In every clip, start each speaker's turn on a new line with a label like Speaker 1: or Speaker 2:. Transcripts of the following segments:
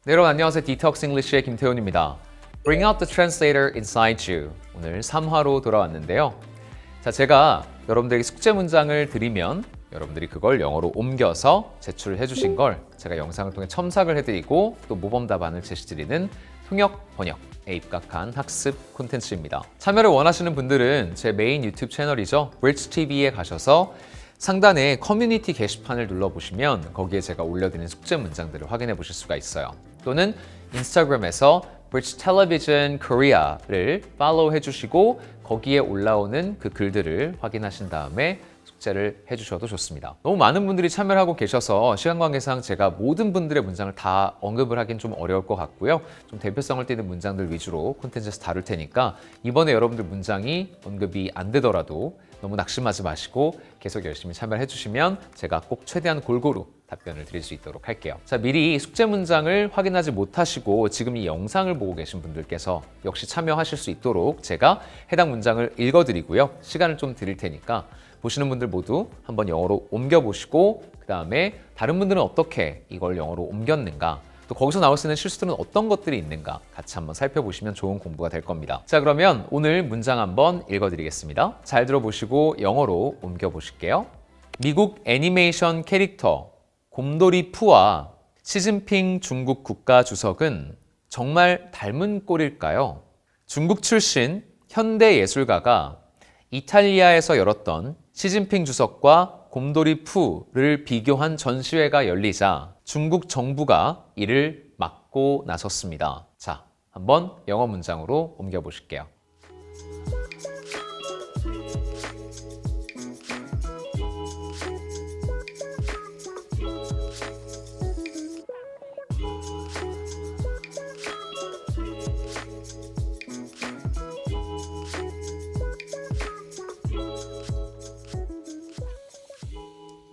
Speaker 1: 네, 여러분 안녕하세요. 디톡스 잉글리시의 김태훈입니다. Bring out the translator inside you. 오늘 3화로 돌아왔는데요. 자, 제가 여러분들에게 숙제 문장을 드리면 여러분들이 그걸 영어로 옮겨서 제출해 주신 걸 제가 영상을 통해 첨삭을 해드리고 또 모범 답안을 제시드리는 통역 번역에 입각한 학습 콘텐츠입니다. 참여를 원하시는 분들은 제 메인 유튜브 채널이죠. BridgeTV에 가셔서 상단에 커뮤니티 게시판을 눌러보시면 거기에 제가 올려드린 숙제 문장들을 확인해 보실 수가 있어요. 또는 인스타그램에서 Bridge Television Korea를 팔로우 해주시고 거기에 올라오는 그 글들을 확인하신 다음에 숙제를 해주셔도 좋습니다. 너무 많은 분들이 참여를 하고 계셔서 시간 관계상 제가 모든 분들의 문장을 다 언급을 하긴 좀 어려울 것 같고요. 좀 대표성을 띠는 문장들 위주로 콘텐츠에서 다룰 테니까 이번에 여러분들 문장이 언급이 안 되더라도 너무 낙심하지 마시고 계속 열심히 참여를 해주시면 제가 꼭 최대한 골고루 답변을 드릴 수 있도록 할게요. 자, 미리 숙제 문장을 확인하지 못하시고 지금 이 영상을 보고 계신 분들께서 역시 참여하실 수 있도록 제가 해당 문장을 읽어드리고요. 시간을 좀 드릴 테니까 보시는 분들 모두 한번 영어로 옮겨보시고 그 다음에 다른 분들은 어떻게 이걸 영어로 옮겼는가 또 거기서 나올 수 있는 실수들은 어떤 것들이 있는가 같이 한번 살펴보시면 좋은 공부가 될 겁니다. 자, 그러면 오늘 문장 한번 읽어드리겠습니다. 잘 들어보시고 영어로 옮겨보실게요. 미국 애니메이션 캐릭터 곰돌이 푸와 시진핑 중국 국가주석은 정말 닮은 꼴일까요? 중국 출신 현대 예술가가 이탈리아에서 열었던 시진핑 주석과 곰돌이 푸를 비교한 전시회가 열리자 중국 정부가 이를 막고 나섰습니다. 자, 한번 영어 문장으로 옮겨보실게요.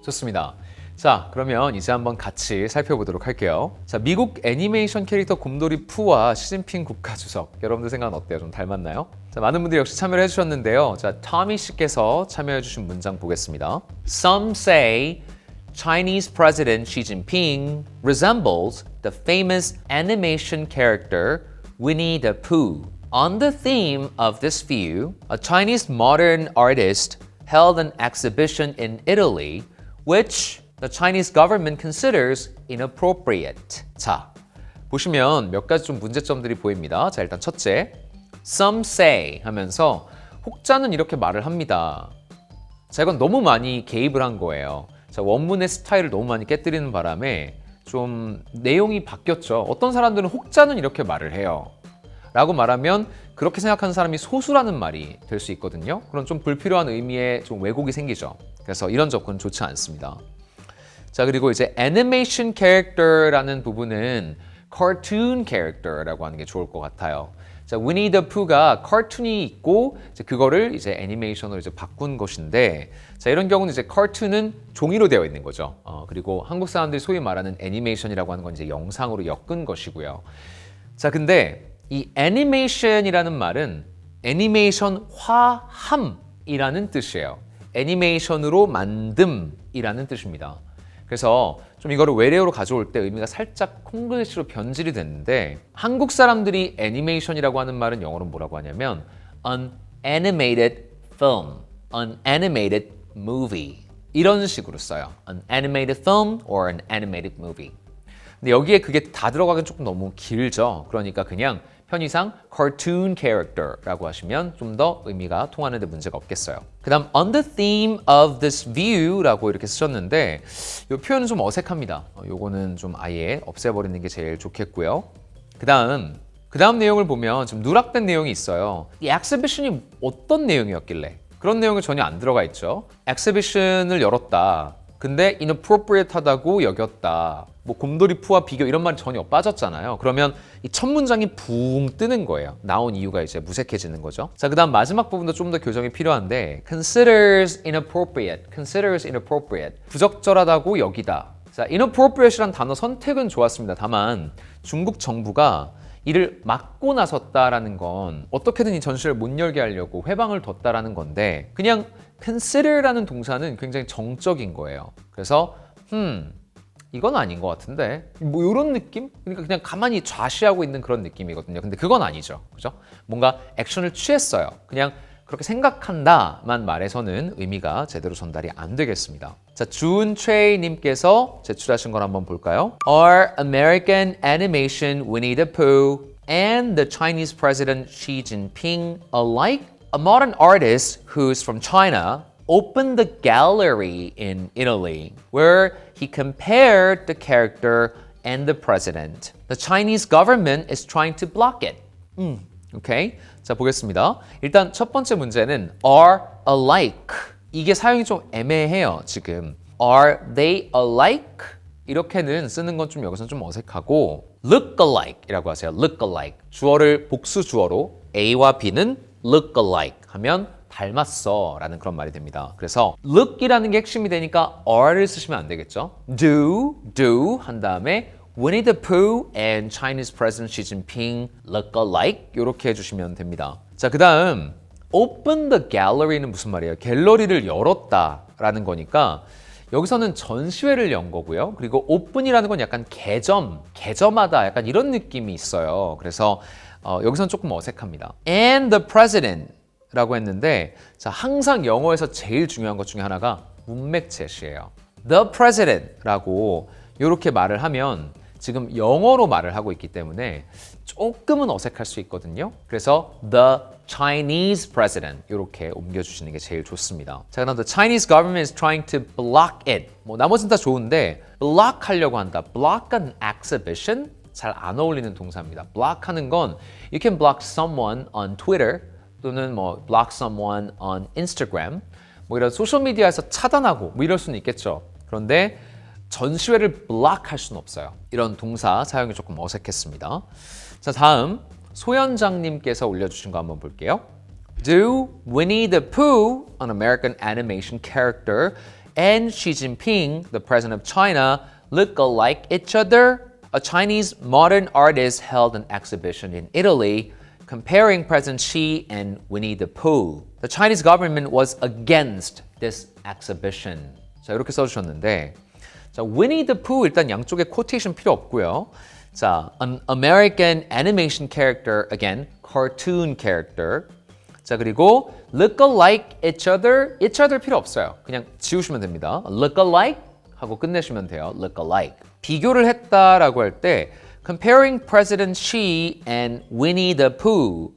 Speaker 1: 좋습니다. 자, 그러면 이제 한번 같이 살펴보도록 할게요. 자, 미국 애니메이션 캐릭터 곰돌이 푸와 시진핑 국가주석. 여러분들 생각은 어때요? 좀 닮았나요? 자, 많은 분들이 역시 참여를 해주셨는데요. 자, 터미 씨께서 참여해주신 문장 보겠습니다. Some say Chinese President Xi Jinping resembles the famous animation character Winnie the Pooh. On the theme of this view, a Chinese modern artist held an exhibition in Italy which the Chinese government considers inappropriate. 자, 보시면 몇 가지 좀 문제점들이 보입니다. 자, 일단 첫째, some say 하면서 혹자는 이렇게 말을 합니다. 자, 이건 너무 많이 개입을 한 거예요. 자, 원문의 스타일을 너무 많이 깨뜨리는 바람에 좀 내용이 바뀌었죠. 어떤 사람들은 혹자는 이렇게 말을 해요. 라고 말하면 그렇게 생각하는 사람이 소수라는 말이 될 수 있거든요. 그런 좀 불필요한 의미의 좀 왜곡이 생기죠. 그래서 이런 접근은 좋지 않습니다. 자, 그리고 이제 애니메이션 캐릭터라는 부분은 cartoon character라고 하는 게 좋을 것 같아요. 자, 위니 더 푸가 카툰이 있고 이제 그거를 이제 애니메이션으로 이제 바꾼 것인데, 자, 이런 경우는 이제 카툰은 종이로 되어 있는 거죠. 그리고 한국 사람들이 소위 말하는 애니메이션이라고 하는 건 이제 영상으로 엮은 것이고요. 자, 근데 이 애니메이션이라는 말은 애니메이션화함이라는 뜻이에요. 애니메이션으로 만듦이라는 뜻입니다. 그래서 좀 이거를 외래어로 가져올 때 의미가 살짝 콩글리시로 변질이 됐는데 한국 사람들이 애니메이션이라고 하는 말은 영어로 뭐라고 하냐면 an animated film, an animated movie 이런 식으로 써요. an animated film or an animated movie. 근데 여기에 그게 다 들어가긴 조금 너무 길죠. 그러니까 그냥 편의상 cartoon character라고 하시면 좀 더 의미가 통하는 데 문제가 없겠어요. 그 다음 on the theme of this view라고 이렇게 쓰셨는데 이 표현은 좀 어색합니다. 요거는 좀 아예 없애버리는 게 제일 좋겠고요. 그 다음 내용을 보면 좀 누락된 내용이 있어요. 이 exhibition이 어떤 내용이었길래 그런 내용이 전혀 안 들어가 있죠. exhibition을 열었다. 근데 inappropriate하다고 여겼다. 뭐 곰돌이 푸와 비교 이런 말이 전혀 빠졌잖아요. 그러면 이 첫 문장이 붕 뜨는 거예요. 나온 이유가 이제 무색해지는 거죠. 자, 그다음 마지막 부분도 좀 더 교정이 필요한데 considers inappropriate. 부적절하다고 여기다. 자, inappropriate이라는 단어 선택은 좋았습니다. 다만 중국 정부가 이를 막고 나섰다라는 건 어떻게든 이 전시를 못 열게 하려고 회방을 뒀다라는 건데 그냥 consider라는 동사는 굉장히 정적인 거예요. 그래서 이건 아닌 것 같은데 뭐 이런 느낌? 그러니까 그냥 가만히 좌시하고 있는 그런 느낌이거든요. 근데 그건 아니죠. 그죠? 뭔가 액션을 취했어요. 그냥 그렇게 생각한다만 말해서는 의미가 제대로 전달이 안 되겠습니다. 자, 준최님께서 제출하신 걸 한번 볼까요? Are American animation Winnie the Pooh and the Chinese President Xi Jinping alike? A modern artist who's from China opened the gallery in Italy where he compared the character and the president. The Chinese government is trying to block it. 오케이. 자, 보겠습니다. 일단 첫 번째 문제는 are alike. 이게 사용이 좀 애매해요, 지금. Are they alike? 이렇게는 쓰는 건 좀 여기서는 좀 어색하고 look alike이라고 하세요. look alike. 주어를 복수 주어로 A와 B는 look alike 하면 닮았어 라는 그런 말이 됩니다. 그래서 look이라는 게 핵심이 되니까 are를 쓰시면 안 되겠죠. do 한 다음에 Winnie the Pooh and Chinese President Xi Jinping look alike 이렇게 해주시면 됩니다. 자, 그 다음 open the gallery는 무슨 말이에요? 갤러리를 열었다라는 거니까 여기서는 전시회를 연 거고요. 그리고 open이라는 건 약간 개점하다 약간 이런 느낌이 있어요. 그래서 여기서는 조금 어색합니다. And the president 라고 했는데 자, 항상 영어에서 제일 중요한 것 중에 하나가 문맥 제시예요. The president 라고 이렇게 말을 하면 지금 영어로 말을 하고 있기 때문에 조금은 어색할 수 있거든요. 그래서 the Chinese president 이렇게 옮겨주시는 게 제일 좋습니다. 자, 그럼 the Chinese government is trying to block it. 뭐 나머지는 다 좋은데 block 하려고 한다. block an exhibition 잘 안 어울리는 동사입니다. block 하는 건 you can block someone on Twitter 또는 뭐 block someone on Instagram 뭐 이런 소셜미디어에서 차단하고 뭐 이럴 수는 있겠죠. 그런데 전시회를 block 할 수는 없어요. 이런 동사 사용이 조금 어색했습니다. 자, 다음 소연장님께서 올려주신 거 한번 볼게요. Do Winnie the Pooh, an American animation character, and Xi Jinping, the president of China, look alike each other? A Chinese modern artist held an exhibition in Italy comparing President Xi and Winnie the Pooh. The Chinese government was against this exhibition. 자, 이렇게 써주셨는데 자, Winnie the Pooh 일단 양쪽에 quotation 필요 없고요. 자, an American animation character, again, cartoon character. 자, 그리고 look alike each other 필요 없어요. 그냥 지우시면 됩니다. look alike 하고 끝내시면 돼요. look alike. 비교를 했다라고 할 때 comparing President Xi and Winnie the Pooh.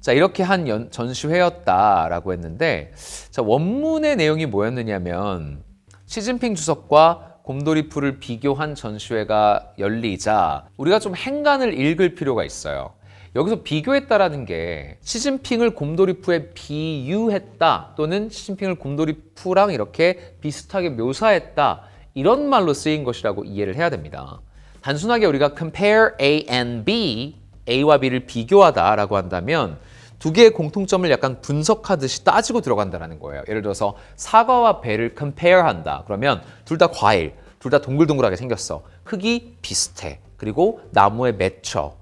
Speaker 1: 자, 이렇게 한 전시회였다라고 했는데 자, 원문의 내용이 뭐였느냐면 시진핑 주석과 곰돌이푸를 비교한 전시회가 열리자 우리가 좀 행간을 읽을 필요가 있어요. 여기서 비교했다라는 게 시진핑을 곰돌이푸에 비유했다 또는 시진핑을 곰돌이푸랑 이렇게 비슷하게 묘사했다 이런 말로 쓰인 것이라고 이해를 해야 됩니다. 단순하게 우리가 compare A and B, A와 B를 비교하다라고 한다면 두 개의 공통점을 약간 분석하듯이 따지고 들어간다는 거예요. 예를 들어서 사과와 배를 compare한다. 그러면 둘 다 과일, 둘 다 동글동글하게 생겼어. 크기 비슷해. 그리고 나무에 맺혀.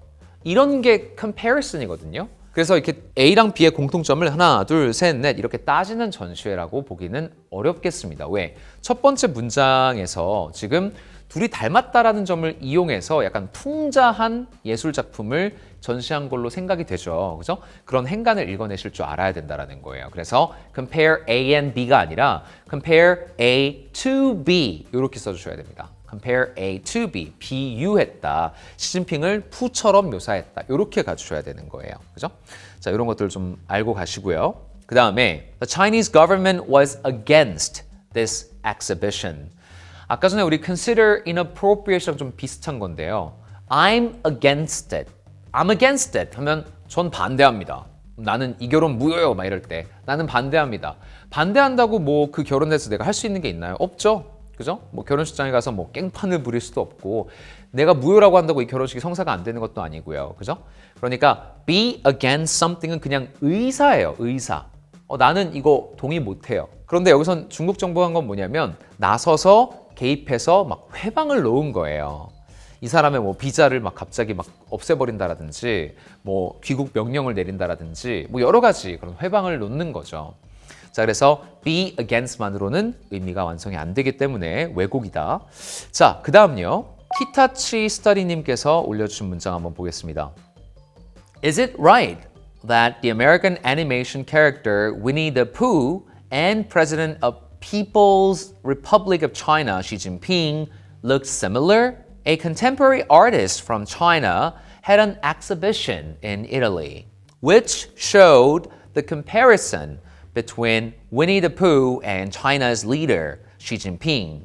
Speaker 1: 이런 게 comparison이거든요. 그래서 이렇게 A랑 B의 공통점을 하나, 둘, 셋, 넷 이렇게 따지는 전시회라고 보기는 어렵겠습니다. 왜? 첫 번째 문장에서 지금 둘이 닮았다라는 점을 이용해서 약간 풍자한 예술 작품을 전시한 걸로 생각이 되죠. 그죠? 그런 행간을 읽어내실 줄 알아야 된다는 거예요. 그래서 compare A and B가 아니라 compare A to B 이렇게 써주셔야 됩니다. compare A to B, 비유했다. 시진핑을 푸처럼 묘사했다. 이렇게 가주셔야 되는 거예요. 그죠? 자, 이런 것들 좀 알고 가시고요. 그 다음에 the Chinese government was against this exhibition. 아까 전에 우리 consider inappropriate랑 좀 비슷한 건데요. I'm against it. I'm against it 하면 전 반대합니다. 나는 이 결혼 무효요 막 이럴 때 나는 반대합니다. 반대한다고 뭐 그 결혼에서 내가 할 수 있는 게 있나요? 없죠. 그죠? 뭐 결혼식장에 가서 뭐 깽판을 부릴 수도 없고 내가 무효라고 한다고 이 결혼식이 성사가 안 되는 것도 아니고요. 그죠? 그러니까 be against something은 그냥 의사예요. 의사. 나는 이거 동의 못해요. 그런데 여기선 중국 정부가 한 건 뭐냐면 나서서 개입해서 막 회방을 놓은 거예요. 이 사람의 뭐 비자를 막 갑자기 막 없애버린다라든지 뭐 귀국 명령을 내린다라든지 뭐 여러 가지 그런 회방을 놓는 거죠. 자, 그래서 be against만으로는 의미가 완성이 안 되기 때문에 왜곡이다. 자, 그 다음요. 키타치 스터디님께서 올려주신 문장 한번 보겠습니다. Is it right that the American animation character Winnie the Pooh and President of People's Republic of China, Xi Jinping, look similar? A contemporary artist from China had an exhibition in Italy, which showed the comparison between Winnie the Pooh and China's leader, Xi Jinping.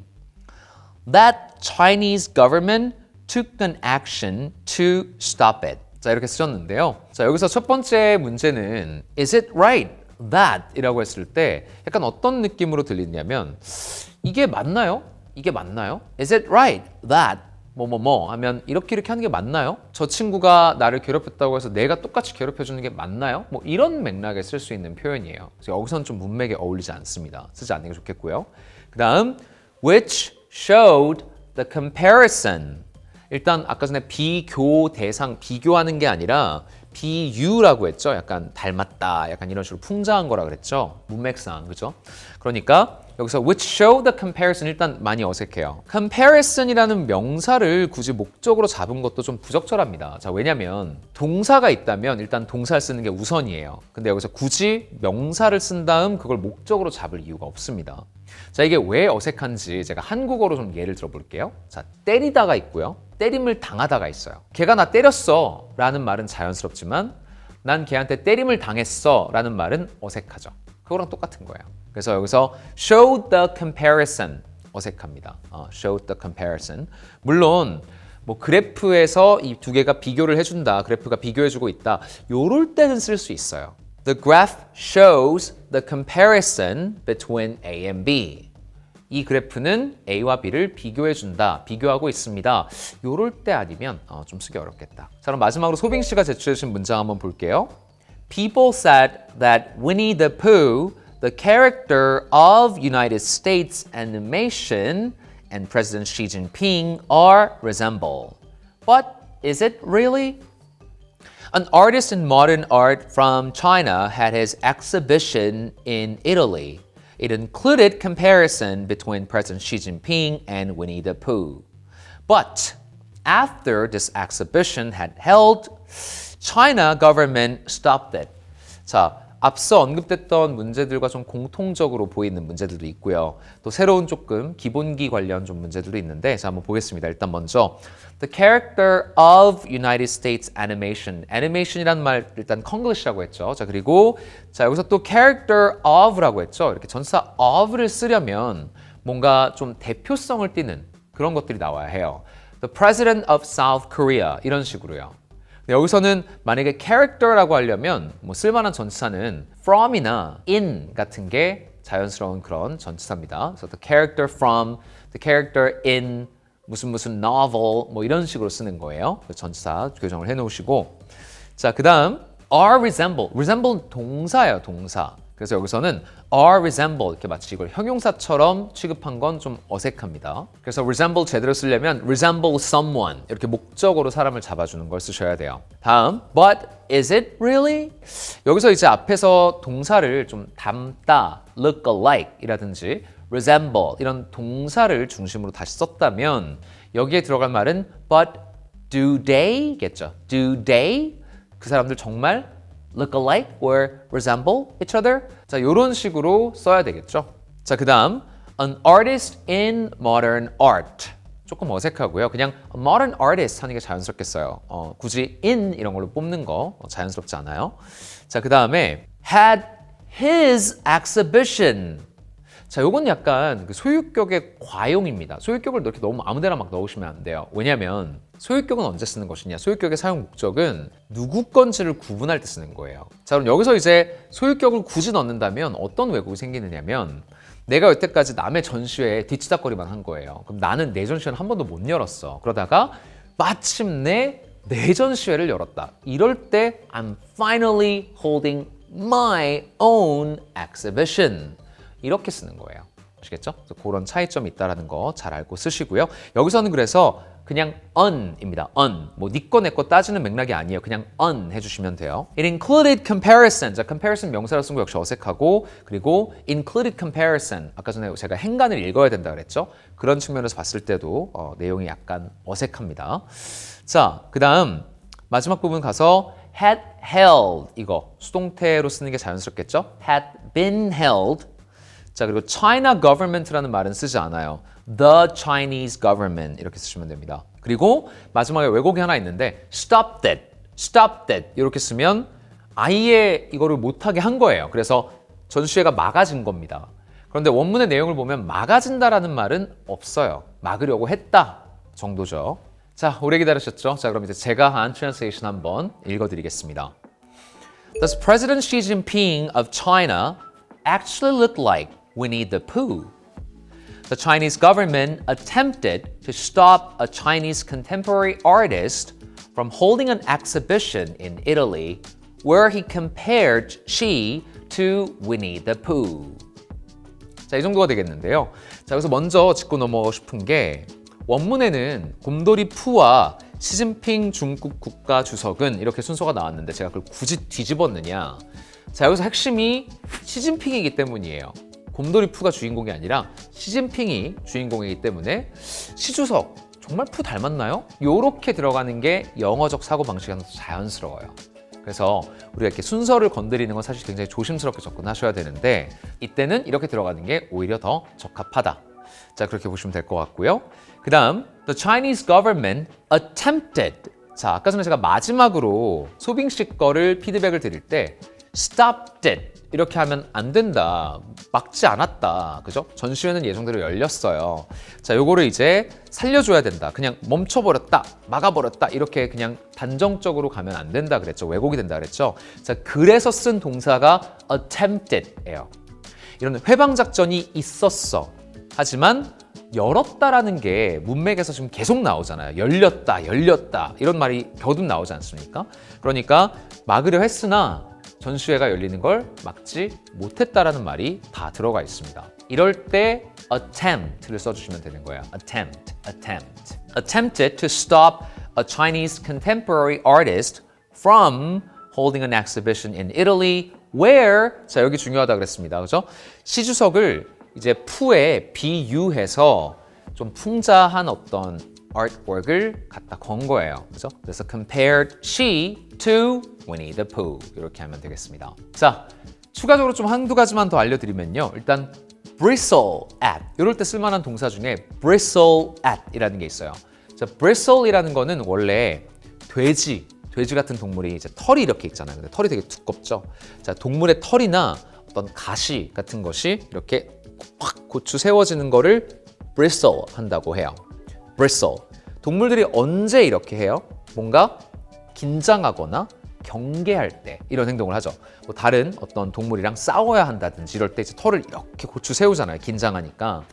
Speaker 1: That Chinese government took an action to stop it. 자, 이렇게 쓰셨는데요. 자, 여기서 첫 번째 문제는 Is it right that 이라고 했을 때 약간 어떤 느낌으로 들리냐면 이게 맞나요? 이게 맞나요? Is it right that 뭐뭐뭐 하면 이렇게 하는 게 맞나요? 저 친구가 나를 괴롭혔다고 해서 내가 똑같이 괴롭혀주는 게 맞나요? 뭐 이런 맥락에 쓸 수 있는 표현이에요. 그래서 여기서는 좀 문맥에 어울리지 않습니다. 쓰지 않는 게 좋겠고요. 그 다음 which showed the comparison. 일단 아까 전에 비교 대상, 비교하는 게 아니라 비유라고 했죠. 약간 닮았다, 약간 이런 식으로 풍자한 거라 그랬죠. 문맥상, 그죠? 그러니까 여기서 which show the comparison 일단 많이 어색해요. comparison이라는 명사를 굳이 목적으로 잡은 것도 좀 부적절합니다. 자, 왜냐면 동사가 있다면 일단 동사를 쓰는 게 우선이에요. 근데 여기서 굳이 명사를 쓴 다음 그걸 목적으로 잡을 이유가 없습니다. 자, 이게 왜 어색한지 제가 한국어로 좀 예를 들어 볼게요. 자, 때리다가 있고요. 때림을 당하다가 있어요. 걔가 나 때렸어 라는 말은 자연스럽지만 난 걔한테 때림을 당했어 라는 말은 어색하죠. 그거랑 똑같은 거예요. 그래서 여기서 show the comparison 어색합니다. show the comparison. 물론 뭐 그래프에서 이 두 개가 비교를 해준다. 그래프가 비교해주고 있다. 요럴 때는 쓸 수 있어요. The graph shows the comparison between A and B. 이 그래프는 A와 B를 비교해준다, 비교하고 있습니다. 요럴 때 아니면 좀 쓰기 어렵겠다. 자, 그럼 마지막으로 소빙 씨가 제출해주신 문장 한번 볼게요. People said that Winnie the Pooh, the character of United States animation, and President Xi Jinping are resemble. But is it really? An artist in modern art from China had his exhibition in Italy. It included comparison between President Xi Jinping and Winnie the Pooh. But after this exhibition had held, China government stopped it. 자, 앞서 언급됐던 문제들과 좀 공통적으로 보이는 문제들도 있고요. 또 새로운 조금 기본기 관련 좀 문제들도 있는데 자, 한번 보겠습니다. 일단 먼저 The character of United States animation. animation이란 말 일단 Konglish라고 했죠. 자, 그리고 자, 여기서 또 character of라고 했죠. 이렇게 전치사 of를 쓰려면 뭔가 좀 대표성을 띠는 그런 것들이 나와야 해요. The president of South Korea 이런 식으로요. 여기서는 만약에 character라고 하려면 뭐 쓸만한 전치사는 from이나 in 같은 게 자연스러운 그런 전치사입니다. 그래서 the character from, the character in 무슨 novel 뭐 이런 식으로 쓰는 거예요. 전치사 교정을 해놓으시고 자, 그 다음 are resemble, resemble 동사예요, 동사. 그래서 여기서는 are resemble 이렇게 마치 이걸 형용사처럼 취급한 건 좀 어색합니다. 그래서 resemble 제대로 쓰려면 resemble someone 이렇게 목적으로 사람을 잡아주는 걸 쓰셔야 돼요. 다음 but is it really? 여기서 이제 앞에서 동사를 좀 닮다, look alike 이라든지 resemble 이런 동사를 중심으로 다시 썼다면 여기에 들어갈 말은 but do they 겠죠. do they? 그 사람들 정말 look alike or resemble each other? 자, 이런 식으로 써야 되겠죠. 자, 그 다음 an artist in modern art. 조금 어색하고요. 그냥 modern artist 하는 게 자연스럽겠어요. 굳이 in 이런 걸로 뽑는 거 자연스럽지 않아요. 자, 그 다음에 had his exhibition. 자, 요건 약간 그 소유격의 과용입니다. 소유격을 이렇게 너무 아무데나 막 넣으시면 안 돼요. 왜냐면 소유격은 언제 쓰는 것이냐? 소유격의 사용 목적은 누구 건지를 구분할 때 쓰는 거예요. 자, 그럼 여기서 이제 소유격을 굳이 넣는다면 어떤 왜곡이 생기느냐면 내가 여태까지 남의 전시회에 뒤치다거리만 한 거예요. 그럼 나는 내 전시회는 한 번도 못 열었어. 그러다가 마침내 내 전시회를 열었다. 이럴 때 I'm finally holding my own exhibition. 이렇게 쓰는 거예요. 아시겠죠? 그래서 그런 차이점이 있다는 거 잘 알고 쓰시고요. 여기서는 그래서 그냥 on입니다. on. 뭐 니 거 내 거 따지는 맥락이 아니에요. 그냥 on 해주시면 돼요. It included comparison. 자, comparison 명사로 쓴 거 역시 어색하고 그리고 included comparison. 아까 전에 제가 행간을 읽어야 된다 그랬죠. 그런 측면에서 봤을 때도 내용이 약간 어색합니다. 자, 그 다음 마지막 부분 가서 had held 이거 수동태로 쓰는 게 자연스럽겠죠. had been held. 자, 그리고 China government라는 말은 쓰지 않아요. The Chinese government 이렇게 쓰시면 됩니다. 그리고 마지막에 왜곡이 하나 있는데 stop that 이렇게 쓰면 아예 이거를 못하게 한 거예요. 그래서 전시회가 막아진 겁니다. 그런데 원문의 내용을 보면 막아진다라는 말은 없어요. 막으려고 했다 정도죠. 자, 오래 기다리셨죠? 자, 그럼 이제 제가 한 트랜스레이션 한번 읽어드리겠습니다. Does President Xi Jinping of China actually look like Winnie the Pooh? The Chinese government attempted to stop a Chinese contemporary artist from holding an exhibition in Italy where he compared Xi to Winnie the Pooh. 자, 이 정도가 되겠는데요. 자, 여기서 먼저 짚고 넘어가고 싶은 게 원문에는 곰돌이 푸와 시진핑 중국 국가 주석은 이렇게 순서가 나왔는데 제가 그걸 굳이 뒤집었느냐. 자, 여기서 핵심이 시진핑이기 때문이에요. 곰돌이 푸가 주인공이 아니라 시진핑이 주인공이기 때문에 시주석 정말 푸 닮았나요? 요렇게 들어가는 게 영어적 사고방식이 하나 자연스러워요. 그래서 우리가 이렇게 순서를 건드리는 건 사실 굉장히 조심스럽게 접근하셔야 되는데 이때는 이렇게 들어가는 게 오히려 더 적합하다. 자, 그렇게 보시면 될 것 같고요. 그 다음 The Chinese government attempted. 자, 아까 전에 제가 마지막으로 소빙 씨 거를 피드백을 드릴 때 stopped it 이렇게 하면 안 된다. 막지 않았다. 그죠? 전시회는 예정대로 열렸어요. 자, 요거를 이제 살려줘야 된다. 그냥 멈춰버렸다. 막아버렸다. 이렇게 그냥 단정적으로 가면 안 된다 그랬죠. 왜곡이 된다 그랬죠. 자, 그래서 쓴 동사가 attempted예요. 이런 회방작전이 있었어. 하지만 열었다라는 게 문맥에서 지금 계속 나오잖아요. 열렸다. 이런 말이 겨듭 나오지 않습니까? 그러니까 막으려 했으나 전시회가 열리는 걸 막지 못했다라는 말이 다 들어가 있습니다. 이럴 때 attempt를 써주시면 되는 거예요. attempt. Attempted to stop a Chinese contemporary artist from holding an exhibition in Italy where 자, 여기 중요하다 그랬습니다. 그죠? 시주석을 이제 푸에 비유해서 좀 풍자한 어떤 artwork을 갖다 건 거예요. 그죠? 그래서 compared Xi to Winnie the Pooh 이렇게 하면 되겠습니다. 자, 추가적으로 좀 한두 가지만 더 알려드리면요. 일단 bristle at 이럴 때 쓸만한 동사 중에 bristle at 이라는 게 있어요. 자, bristle이라는 거는 원래 돼지 같은 동물이 이제 털이 이렇게 있잖아요. 근데 털이 되게 두껍죠. 자, 동물의 털이나 어떤 가시 같은 것이 이렇게 확 고추 세워지는 거를 bristle 한다고 해요. bristle. 동물들이 언제 이렇게 해요? 뭔가 긴장하거나 경계할 때 이런 행동을 하죠. 뭐 다른 어떤 동물이랑 싸워야 한다든지 이럴 때 이제 털을 이렇게 고추 세우잖아요. 긴장하니까.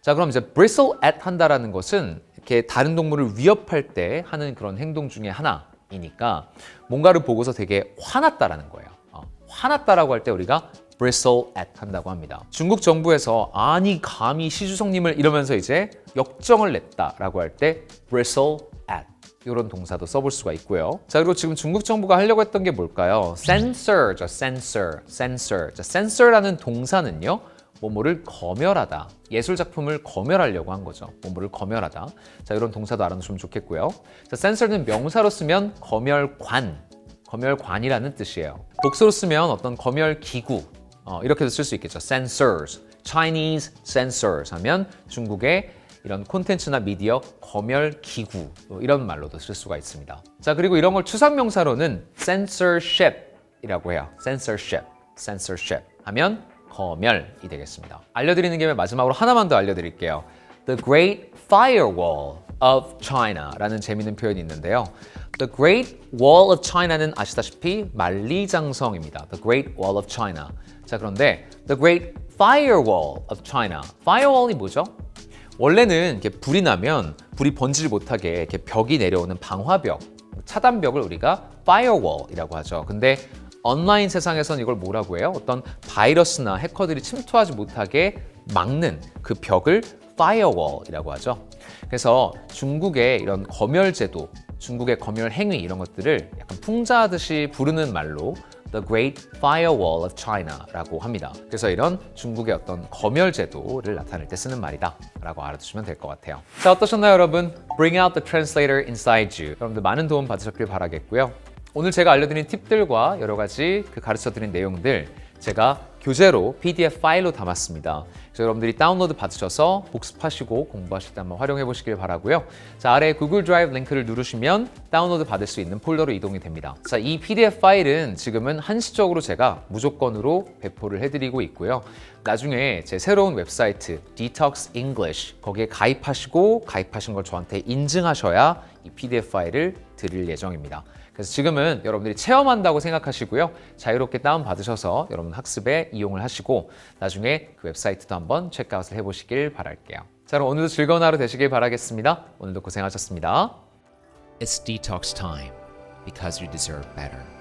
Speaker 1: 자, 그럼 이제 bristle at 한다라는 것은 이렇게 다른 동물을 위협할 때 하는 그런 행동 중에 하나이니까 뭔가를 보고서 되게 화났다라는 거예요. 화났다라고 할 때 우리가 bristle at 한다고 합니다. 중국 정부에서 아니 감히 시주석님을 이러면서 이제 역정을 냈다라고 할 때 bristle at 이런 동사도 써볼 수가 있고요. 자, 그리고 지금 중국 정부가 하려고 했던 게 뭘까요? censor죠, censor. 자, censor라는 동사는요, 뭐뭐를 검열하다, 예술 작품을 검열하려고 한 거죠. 뭐뭐를 검열하다. 자, 이런 동사도 알아두시면 좋겠고요. 자, censor는 명사로 쓰면 검열관이라는 뜻이에요. 복수로 쓰면 어떤 검열 기구 이렇게도 쓸 수 있겠죠. censors, Chinese censors 하면 중국의 이런 콘텐츠나 미디어 검열 기구 이런 말로도 쓸 수가 있습니다. 자, 그리고 이런 걸 추상명사로는 censorship이라고 해요. censorship 하면 검열이 되겠습니다. 알려드리는 김에 마지막으로 하나만 더 알려드릴게요. The Great Firewall of China라는 재미있는 표현이 있는데요. The Great Wall of China는 아시다시피 만리장성입니다. The Great Wall of China. 자, 그런데 The Great Firewall of China. Firewall이 뭐죠? 원래는 이렇게 불이 나면 불이 번지지 못하게 이렇게 벽이 내려오는 방화벽, 차단벽을 우리가 firewall이라고 하죠. 근데 온라인 세상에서는 이걸 뭐라고 해요? 어떤 바이러스나 해커들이 침투하지 못하게 막는 그 벽을 firewall이라고 하죠. 그래서 중국의 이런 검열 제도, 중국의 검열 행위 이런 것들을 약간 풍자하듯이 부르는 말로 The Great Firewall of China라고 합니다. 그래서 이런 중국의 어떤 검열 제도를 나타낼 때 쓰는 말이다 라고 알아두시면 될 것 같아요. 자, 어떠셨나요, 여러분? Bring out the translator inside you. 여러분들 많은 도움 받으셨길 바라겠고요. 오늘 제가 알려드린 팁들과 여러 가지 그 가르쳐드린 내용들 제가 교재로 PDF 파일로 담았습니다. 그래서 여러분들이 다운로드 받으셔서 복습하시고 공부하실 때 한번 활용해 보시길 바라고요. 자, 아래 구글 드라이브 링크를 누르시면 다운로드 받을 수 있는 폴더로 이동이 됩니다. 자, 이 PDF 파일은 지금은 한시적으로 제가 무조건으로 배포를 해드리고 있고요. 나중에 제 새로운 웹사이트 Detox English 거기에 가입하시고 가입하신 걸 저한테 인증하셔야 이 PDF 파일을 드릴 예정입니다. 그래서 지금은 여러분들이 체험한다고 생각하시고요. 자유롭게 다운받으셔서 여러분 학습에 이용을 하시고 나중에 그 웹사이트도 한번 체크아웃을 해보시길 바랄게요. 자, 그럼 오늘도 즐거운 하루 되시길 바라겠습니다. 오늘도 고생하셨습니다.
Speaker 2: It's detox time because you deserve better.